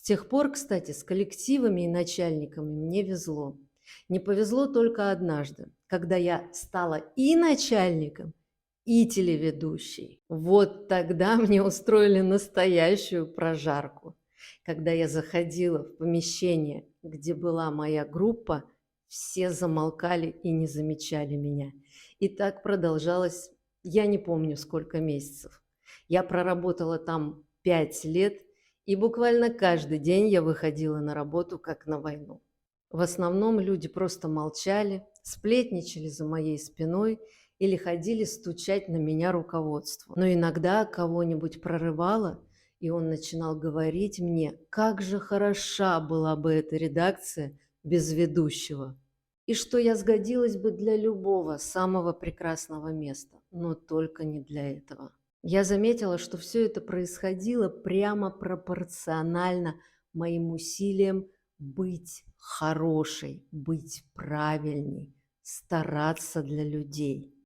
С тех пор, кстати, с коллективами и начальниками мне везло. Не повезло только однажды, когда я стала и начальником, и телеведущей. Вот тогда мне устроили настоящую прожарку. Когда я заходила в помещение, где была моя группа, все замолкали и не замечали меня. И так продолжалось, я не помню сколько месяцев. Я проработала там 5 лет, и буквально каждый день я выходила на работу как на войну. В основном люди просто молчали, сплетничали за моей спиной или ходили стучать на меня руководству. Но иногда кого-нибудь прорывало, и он начинал говорить мне, как же хороша была бы эта редакция без ведущего. И что я сгодилась бы для любого самого прекрасного места, но только не для этого. Я заметила, что все это происходило прямо пропорционально моим усилиям быть хорошей, быть правильней, стараться для людей.